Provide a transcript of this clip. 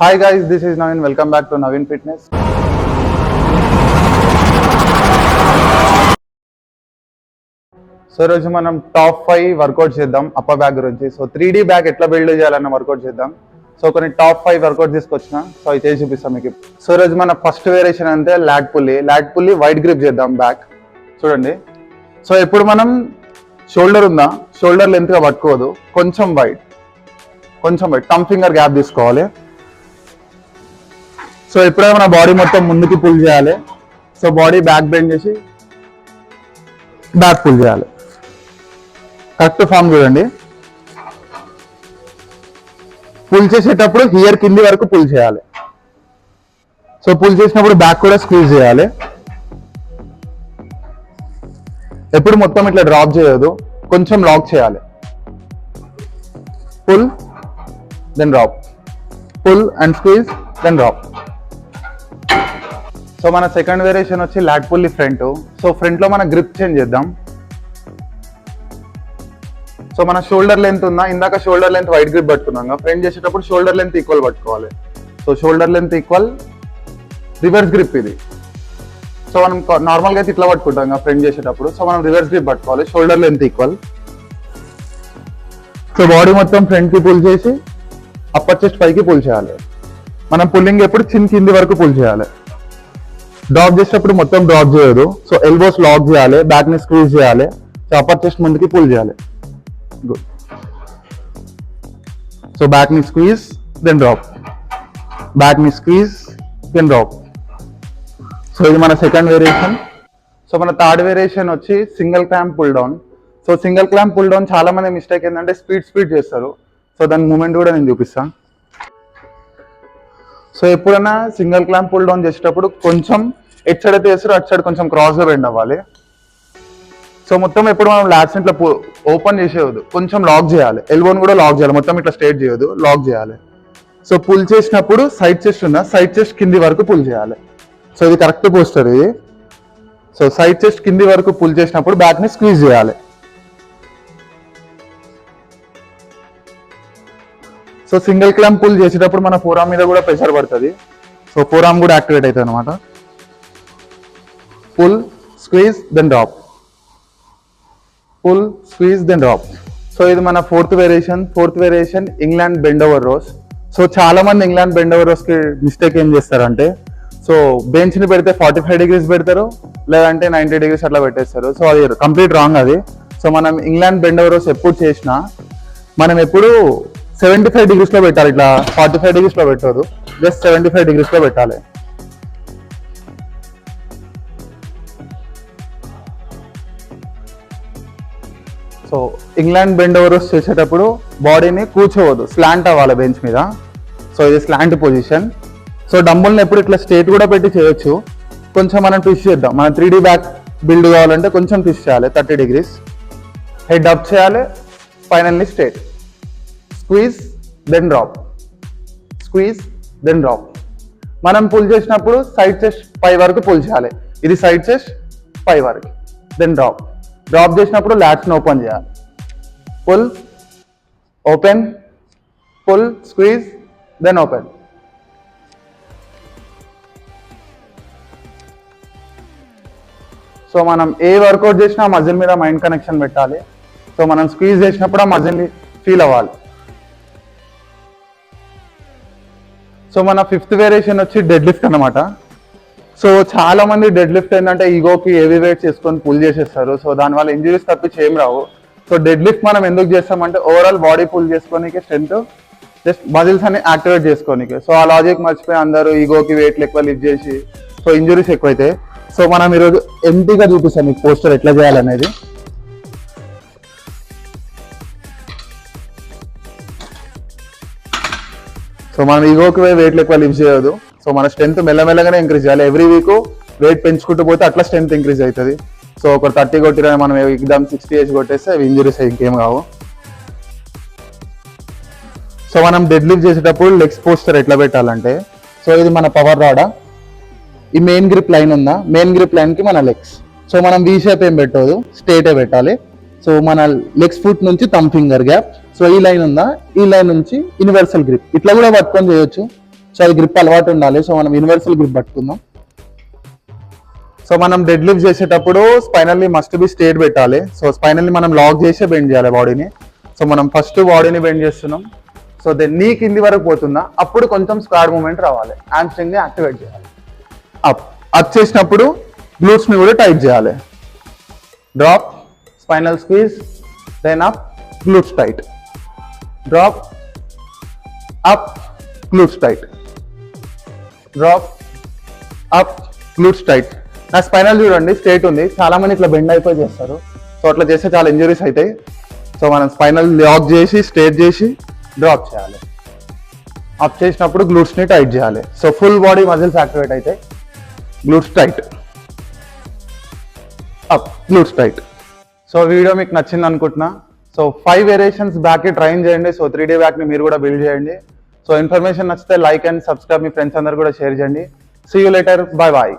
Hi guys, this is Navin. Welcome back to Navin Fitness. So ఈరోజు మనం top 5 work out చేద్దాం upper back గురించి. So 3D back ఎట్లా build చేయాలన్న work out చేద్దాం. సో కొన్ని టాప్ 5 వర్కౌట్ తీసుకొచ్చిన, సో అవి చేసి చూపిస్తాం మీకు. సో ఈరోజు మన ఫస్ట్ వేరియేషన్ అంటే లాట్ పుల్లి వైడ్ గ్రిప్ చేద్దాం బ్యాక్. చూడండి, సో ఇప్పుడు మనం షోల్డర్ ఉందా, షోల్డర్ లెంత్గా పట్టుకోదు, కొంచెం వైడ్ టమ్ ఫింగర్ గ్యాప్ తీసుకోవాలి. సో ఎప్పుడైనా మన బాడీ మొత్తం ముందుకి పుల్ చేయాలి. సో బాడీ బ్యాక్ బెండ్ చేసి బ్యాక్ పుల్ చేయాలి. కరెక్ట్ ఫామ్ చూడండి. పుల్ చేసేటప్పుడు హియర్ కింది వరకు పుల్ చేయాలి. సో పుల్ చేసినప్పుడు బ్యాక్ కూడా స్క్వీజ్ చేయాలి. ఎప్పుడు మొత్తం ఇట్లా డ్రాప్ చేయదు, కొంచెం లాక్ చేయాలి. Pull then drop, pull and squeeze then drop. So మన సెకండ్ వేరియేషన్ వచ్చి lat pulley front. So front లో మన గ్రిప్ చేంజ్ చేద్దాం. సో మన షోల్డర్ లెంత్ ఉందా, ఇందాక షోల్డర్ లెంత్ వైడ్ గ్రిప్ పట్టుకున్నాం, ఫ్రంట్ చేసేటప్పుడు షోల్డర్ లెంత్ ఈక్వల్ పట్టుకోవాలి. So shoulder length equal reverse grip ఇది. సో మనం నార్మల్గా అయితే ఇట్లా పట్టుకుంటాం ఫ్రంట్ చేసేటప్పుడు. సో మనం రివర్స్ గ్రిప్ పట్టుకోవాలి, shoulder length equal. So body మొత్తం ఫ్రంట్ కి పుల్ చేసి అప్పర్ చెస్ట్ పైకి పుల్ చేయాలి. మనం పుల్లింగ్ ఎప్పుడు చిన్ కింది వరకు పుల్ చేయాలి. డ్రాప్ చేసేటప్పుడు మొత్తం డ్రాప్ చేయదు. సో ఎల్బోస్ లాక్ చేయాలి, బ్యాక్ ని స్క్వీజ్ చేయాలి. సో అప్పర్ చెస్ట్ ముందుకి పుల్ చేయాలి. గుడ్. సో బ్యాక్ ని స్క్వీజ్ దెన్ డ్రాప్, బ్యాక్ ని స్క్వీజ్ దెన్ డ్రాప్. సో ఇది మన సెకండ్ వేరియేషన్. సో మన థర్డ్ వేరియేషన్ వచ్చి single clamp pull down. So single clamp pull down చాలా మంది మిస్టేక్ ఏంటంటే స్పీడ్ చేస్తారు. సో దాని మూమెంట్ కూడా నేను చూపిస్తాను. సో ఎప్పుడైనా సింగిల్ క్లాంప్ పుల్ డౌన్ చేసేటప్పుడు కొంచెం ఎట్ సైడ్ అయితే వేస్తారు, అటు సైడ్ కొంచెం క్రాస్గా బెండ్ అవ్వాలి. సో మొత్తం ఎప్పుడు మనం లాట్స్ ఇట్లా ఓపెన్ చేసేయదు, కొంచెం లాక్ చేయాలి. ఎల్బోన్ కూడా లాక్ చేయాలి, మొత్తం ఇట్లా స్ట్రైట్ చేయదు, లాక్ చేయాలి. సో పుల్ చేసినప్పుడు సైడ్ చెస్ట్ ఉందా, సైడ్ చెస్ట్ కింది వరకు పుల్ చేయాలి. సో ఇది కరెక్ట్ పోస్టర్ ఇది. సో సైడ్ చెస్ట్ కింది వరకు పుల్ చేసినప్పుడు బ్యాక్ ని స్క్వీజ్ చేయాలి. సో సింగిల్ క్లాంప్ పుల్ చేసేటప్పుడు మన ఫోర్ ఆర్మ్ మీద కూడా ప్రెషర్ పడుతుంది. సో ఫోర్ ఆర్మ్ కూడా యాక్టివేట్ అవుతుంది అనమాట. Pull squeeze then drop, pull squeeze then drop. So ఇది మన fourth variation England bend over rows. So చాలా మంది ఇంగ్లాండ్ బెండ్ ఓవర్ రోస్ కి మిస్టేక్ ఏం చేస్తారంటే, సో బెంచ్ ని పెడితే 45 degrees పెడతారు, లేదంటే 90 degrees అట్లా పెట్టేస్తారు. సో అది కంప్లీట్ రాంగ్ అది. సో మనం ఇంగ్లాండ్ బెండ్ ఓవర్ రోస్ ఎప్పుడు చేసినా మనం ఎప్పుడు 75 degrees లో పెట్టాలి. ఇట్లా 45 degrees లో పెట్టదు, జస్ట్ 75 degrees లో పెట్టాలి. సో ఇంగ్లాండ్ బెండ్ ఓవర్స్ చేసేటప్పుడు బాడీని కూర్చోవద్దు, స్లాంట్ అవ్వాలి బెంచ్ మీద. సో ఇది స్లాంట్ పొజిషన్. సో డంబుల్ని ఎప్పుడు ఇట్లా స్ట్రేట్ కూడా పెట్టి చేయొచ్చు. కొంచెం మనం ట్విస్ట్ చేద్దాం. మన 3D బ్యాక్ బిల్డ్ కావాలంటే కొంచెం ట్విస్ట్ చేయాలి 30 degrees. హెడ్ అప్ చేయాలి, finally straight. Squeeze then drop, squeeze then drop. మనం పుల్ చేసినప్పుడు సైడ్ చెస్ట్ పై వరకు పుల్ చేయాలి. ఇది సైడ్ చెస్ట్ పై వరకు, దెన్ డ్రాప్. డ్రాప్ చేసినప్పుడు లాట్స్ని ఓపెన్ చేయాలి. Pull open, pull squeeze then open. So మనం ఏ వర్కౌట్ చేసినా మజిల్ మీద మైండ్ కనెక్షన్ పెట్టాలి. సో మనం స్క్వీజ్ చేసినప్పుడు ఆ మజిల్ని ఫీల్ అవ్వాలి. సో మన ఫిఫ్త్ వేరియేషన్ వచ్చి డెడ్ లిఫ్ట్ అనమాట. సో చాలా మంది డెడ్ లిఫ్ట్ ఏంటంటే ఈగోకి హెవీ వెయిట్ చేసుకొని పుల్ చేసేస్తారు. సో దానివల్ల ఇంజరీస్ తప్పించి ఏం రావు. సో డెడ్ లిఫ్ట్ మనం ఎందుకు చేస్తామంటే ఓవరాల్ బాడీ పుల్ చేసుకోనికి, స్ట్రెంత్ జస్ట్ మజిల్స్ అన్ని యాక్టివేట్ చేసుకోనికి. సో ఆ లాజిక్ మర్చిపోయి అందరూ ఈగోకి వెయిట్లు ఎక్కువ లిఫ్ట్ చేసి సో ఇంజరీస్ ఎక్కువైతాయి. సో మనం ఈరోజు ఎంటీగా చూపిస్తాం మీకు పోస్టర్ ఎట్లా చేయాలనేది. సో మనం ఈగోకి వెయిట్లు ఎక్కువ లిఫ్ట్ చేయదు. సో మన స్ట్రెంత్ మెల్లమెల్లగానే ఇంక్రీజ్ చేయాలి. ఎవ్రీ వీక్ వెయిట్ పెంచుకుంటూ పోతే అట్లా స్ట్రెంత్ ఇంక్రీజ్ అవుతుంది. సో ఒక 30 కొట్టిన మనం ఎగ్జామ్ 60 ఏజ్ కొట్టేస్తే అవి ఇంజరీస్ ఇంకేం కావు. సో మనం డెడ్ లిఫ్ట్ చేసేటప్పుడు లెగ్స్ పోస్టర్ ఎట్లా పెట్టాలంటే, సో ఇది మన పవర్ రాడా, ఈ మెయిన్ గ్రిప్ లైన్ ఉందా, మెయిన్ గ్రిప్ లైన్ కి మన లెగ్స్. సో మనం వీ షేప్ ఏం పెట్టదు, స్ట్రేటే పెట్టాలి. సో మన లెగ్స్ ఫుట్ నుంచి థంబ్ ఫింగర్ గ్యాప్. సో ఈ లైన్ ఉందా, ఈ లైన్ నుంచి యూనివర్సల్ గ్రిప్. ఇట్లా కూడా పట్టుకొని చేయొచ్చు. సో అది గ్రిప్ అలవాటు ఉండాలి. సో మనం యూనివర్సల్ గ్రిప్ పట్టుకుందాం. సో మనం డెడ్ లిఫ్ట్ చేసేటప్పుడు స్పైనల్లీ మస్ట్ బి స్ట్రేట్ పెట్టాలి. సో స్పైనల్లీ మనం లాక్ చేసే బెండ్ చేయాలి బాడీని. సో మనం ఫస్ట్ బాడీని బెండ్ చేస్తున్నాం. సో దెన్ నీ కింది వరకు పోతుందా అప్పుడు కొంచెం స్క్వాడ్ మూమెంట్ రావాలి. హ్యామ్స్ట్రింగ్ని యాక్టివేట్ చేయాలి. అప్ చేసినప్పుడు గ్లూట్స్ని కూడా టైట్ చేయాలి. Drop, spinal squeeze, then up, glutes tight. Drop, up, glutes tight. Drop, up, glutes tight. నా స్పైనల్ చూడండి స్ట్రేట్ ఉంది. చాలా మంది ఇట్లా బెండ్ అయిపోయి చేస్తారు. సో అట్లా చేస్తే చాలా ఇంజరీస్ అవుతాయి. సో మనం స్పైనల్ లాక్ చేసి స్ట్రేట్ చేసి డ్రాప్ చేయాలి. అప్ చేసినప్పుడు గ్లూట్స్ని టైట్ చేయాలి. So full body muscles activate అవుతాయి. Glutes tight, up, glutes tight. So video మీకు నచ్చింది అనుకుంటున్నా. సో 5 వేరియేషన్స్ బ్యాక్కి ట్రైన్ చేయండి. సో 3D బ్యాక్ని మీరు కూడా బిల్డ్ చేయండి. సో ఇన్ఫర్మేషన్ నచ్చితే లైక్ అండ్ సబ్స్క్రైబ్, మీ ఫ్రెండ్స్ అందరు కూడా షేర్ చేయండి. See you later, bye bye.